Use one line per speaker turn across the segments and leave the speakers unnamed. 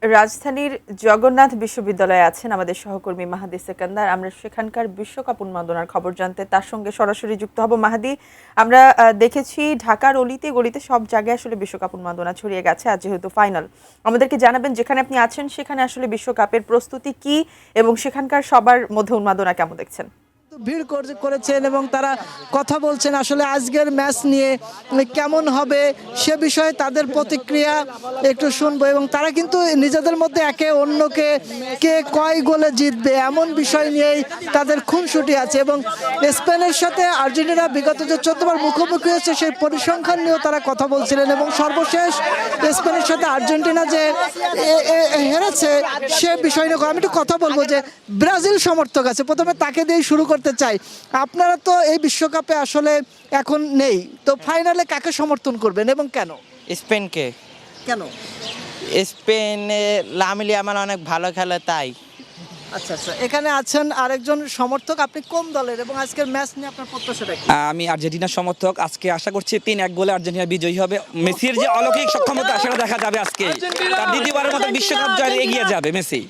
রাজধানীর জগন্নাথ বিশ্ববিদ্যালয়ে আছেন আমাদের সহকর্মী মাহাদি সেকান্দার। আমরা সেখানকার বিশ্বকাপ উন্মাদনার খবর জানতে তার সঙ্গে সরাসরি যুক্ত হব। মাহাদি, আমরা দেখেছি ঢাকার অলিতে গলিতে সব জায়গায় আসলে বিশ্বকাপ উন্মাদনা ছড়িয়ে গেছে। আজ যেহেতু ফাইনাল, আমাদেরকে জানাবেন যেখানে আপনি আছেন সেখানে আসলে বিশ্বকাপের প্রস্তুতি কি এবং সেখানকার সবার মধ্যে উন্মাদনা কেমন দেখছেন?
ভিড় করেছেন এবং তারা কথা বলছেন আসলে আজকের ম্যাচ নিয়ে কেমন হবে সে বিষয়ে তাদের প্রতিক্রিয়া একটু শুনবো। এবং তারা কিন্তু নিজেদের মধ্যে একে অন্যকে কে কয় গোলে জিতবে এমন বিষয় নিয়েই তাদের খুনসুটি আছে। এবং স্পেনের সাথে আর্জেন্টিনা বিগত যে 14 বার মুখোমুখি হয়েছে সেই পরিসংখ্যান নিয়েও তারা কথা বলছিলেন। এবং সর্বশেষ স্পেনের সাথে আর্জেন্টিনা যে হেরেছে সে বিষয় নিয়ে আমি একটু কথা বলবো। যে ব্রাজিল সমর্থক আছে, প্রথমে তাকে দিয়ে শুরু করতে চাই। আপনারা তো এই বিশ্বকাপে আসলে এখন নেই, তো ফাইনালে কাকে সমর্থন করবেন এবং কেন?
স্পেনকে।
কেন?
স্পেনে লামিল ইয়ামাল অনেক ভালো খেলে তাই।
আচ্ছা আচ্ছা, এখানে আছেন আরেকজন সমর্থক, আপনি কোন দলের এবং আজকের ম্যাচ নিয়ে আপনার প্রত্যাশাটা কি?
আমি আর্জেন্টিনার সমর্থক। আজকে আশা করছি 3-1 গোলে আর্জেন্টিনা বিজয়ী হবে। মেসির যে অলৌকিক সক্ষমতা সেটা দেখা যাবে আজকে। তার দ্বিতীয়বারের মতো বিশ্বকাপ জয়ে এগিয়ে যাবে মেসি।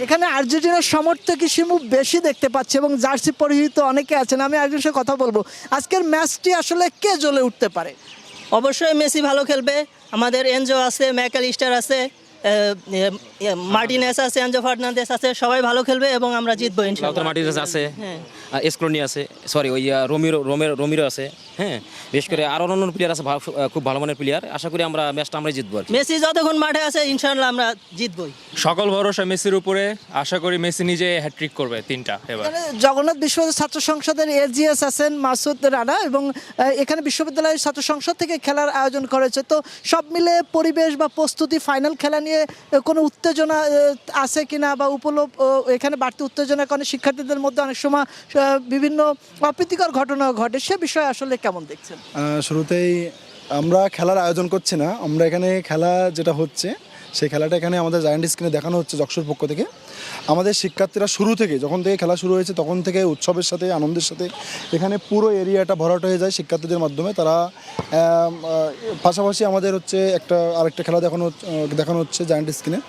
এখানে আর্জেন্টিনার সমর্থক হিসেবে বেশি দেখতে পাচ্ছি এবং জার্সি পরিহিত অনেকে আছেন। আমি একজনের সাথে কথা বলবো। আজকের ম্যাচটি আসলে কে জ্বলে উঠতে পারে?
অবশ্যই মেসি ভালো খেলবে। আমাদের এনজো আছে, ম্যাকালিস্টার আছে, মার্টিনেস আছে, এনজো ফার্নান্দেস আছে, সবাই ভালো খেলবে এবং আমরা জিতবো ইনশাআল্লাহ।
মার্টিনেস আছে, এসক্রোনি আছে, সরি ওই রোমিরো আছে, হ্যাঁ, বিশেষ করে আরো অন্য প্লেয়ার আছে, খুব ভালো মানের প্লেয়ার। আশা করি আমরা ম্যাচটা আমরাই জিতবো।
মেসি যতক্ষণ মাঠে আছে ইনশাআল্লাহ আমরা জিতবই।
সকল ভরসা মেসির উপরে। আশা করি মেসি নিজে হ্যাট্রিক করবে 3টা এবার।
জগন্নাথ বিশ্ববিদ্যালয় ছাত্র সংসদের এজিএস আছেন মাসুদ রানা এবং এখানে বিশ্ববিদ্যালয়ের ছাত্র সংসদ থেকে খেলার আয়োজন করেছে। তো সব মিলে পরিবেশ বা প্রস্তুতি ফাইনাল খেলা নিয়ে কোনো উত্তেজনা আছে কিনা বা এখানে বাড়তি উত্তেজনার কারণে শিক্ষার্থীদের মধ্যে অনেক সময় বিভিন্ন অপ্রীতিকর ঘটনা ঘটে, সে বিষয়ে আসলে কেমন দেখছেন?
শুরুতেই আমরা খেলার আয়োজন করছি না, আমরা এখানে খেলা যেটা হচ্ছে সেই খেলাটা এখানে আমাদের জায়ান্ট স্ক্রিনে দেখানো হচ্ছে যশোর পক্ষ থেকে। আমাদের শিক্ষার্থীরা শুরু থেকে যখন থেকে খেলা শুরু হয়েছে তখন থেকে উৎসবের সাথে আনন্দের সাথে এখানে পুরো এরিয়াটা ভরাট হয়ে যায় শিক্ষার্থীদের মাধ্যমে। তারা পাশাপাশি আমাদের হচ্ছে আরেকটা খেলা দেখানো হচ্ছে জায়ান্ট স্ক্রিনে।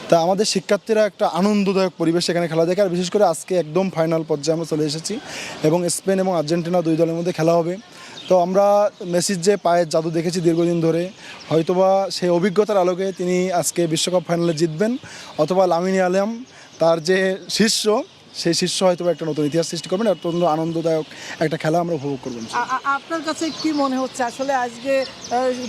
তা আমাদের শিক্ষার্থীরা একটা আনন্দদায়ক পরিবেশ এখানে খেলা দেখে। আর বিশেষ করে আজকে একদম ফাইনাল পর্যায়ে আমরা চলে এসেছি এবং স্পেন এবং আর্জেন্টিনা দুই দলের মধ্যে খেলা হবে। তো আমরা মেসির যে পায়ের জাদু দেখেছি দীর্ঘদিন ধরে, হয়তোবা সেই অভিজ্ঞতার আলোকে তিনি আজকে বিশ্বকাপ ফাইনালে জিতবেন, অথবা লামিন ইয়ামাল তার যে শিষ্য সেই শিষ্য হয়তো একটা নতুন ইতিহাস সৃষ্টি করবেন। অত্যন্ত আনন্দদায়ক একটা খেলা আমরা উপভোগ করবেন।
আপনার কাছে কি মনে হচ্ছে আসলে আজকে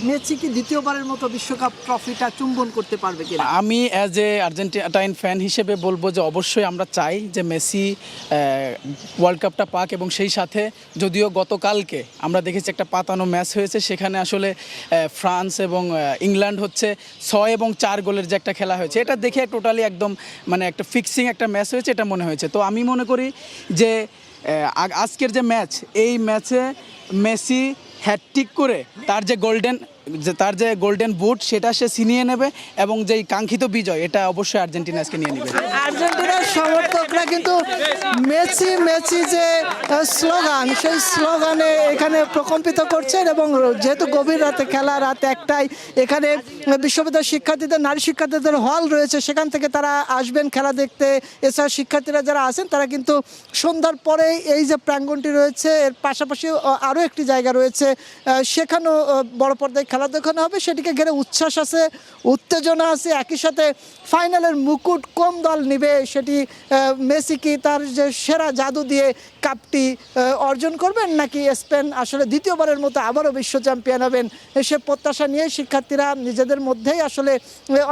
মেসি কি দ্বিতীয়বারের মতো বিশ্বকাপ ট্রফিটা চুম্বন করতে পারবে কিনা?
আমি অ্যাজ এ আর্জেন্টিনাইন ফ্যান হিসেবে বলবো যে অবশ্যই আমরা চাই যে মেসি ওয়ার্ল্ড কাপটা পাক। এবং সেই সাথে যদিও গতকালকে আমরা দেখেছি একটা পাতানো ম্যাচ হয়েছে, সেখানে আসলে ফ্রান্স এবং ইংল্যান্ড হচ্ছে 6 এবং 4 গোলের যে একটা খেলা হয়েছে, এটা দেখে টোটালি একদম মানে একটা ফিক্সিং একটা ম্যাচ হয়েছে এটা মনে হয়েছে। তো আমি মনে করি যে আজকের যে ম্যাচ, এই ম্যাচে মেসি হ্যাটট্রিক করে তার যে গোল্ডেন বুট সেটা সে ছিনিয়ে নেবে এবং যেই কাঙ্ক্ষিত বিজয় এটা অবশ্যই আর্জেন্টিনা আজকে নিয়ে নেবে।
আর্জেন্টিনার সমর্থকরা কিন্তু মেসি মেসি যে স্লোগান, সেই স্লোগানে এখানে প্রকম্পিত করছেন। এবং যেহেতু গভীর রাতে খেলা, রাত 1টায় এখানে বিশ্ববিদ্যালয়ের শিক্ষার্থীদের, নারী শিক্ষার্থীদের হল রয়েছে, সেখান থেকে তারা আসবেন খেলা দেখতে। এছাড়া শিক্ষার্থীরা যারা আছেন তারা কিন্তু সন্ধ্যার পরেই এই যে প্রাঙ্গণটি রয়েছে এর পাশাপাশি আরও একটি জায়গা রয়েছে, সেখানেও বড় পর্দায় খেলা দেখানো হবে। সেটিকে ঘিরে উচ্ছ্বাস আছে, উত্তেজনা আছে। একই সাথে ফাইনালের মুকুট কোন দল নেবে, সেটি মেসি কি তার যে সেরা জাদু দিয়ে কাপটি অর্জন করবেন, নাকি স্পেন আসলে দ্বিতীয়বারের মতো আবারও বিশ্ব চ্যাম্পিয়ন হবেন, সে প্রত্যাশা নিয়ে শিক্ষার্থীরা নিজেদের মধ্যেই আসলে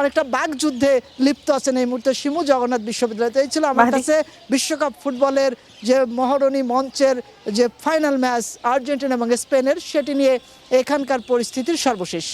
অনেকটা বাকযুদ্ধে লিপ্ত আছেন এই মুহূর্তে শিমু জগন্নাথ বিশ্ববিদ্যালয়তে। এই ছিল আমার কাছে বিশ্বকাপ ফুটবলের যে মহরণী মঞ্চের যে ফাইনাল ম্যাচ আর্জেন্টিনা এবং স্পেনের, সেটি নিয়ে এখানকার পরিস্থিতির সর্বশেষ।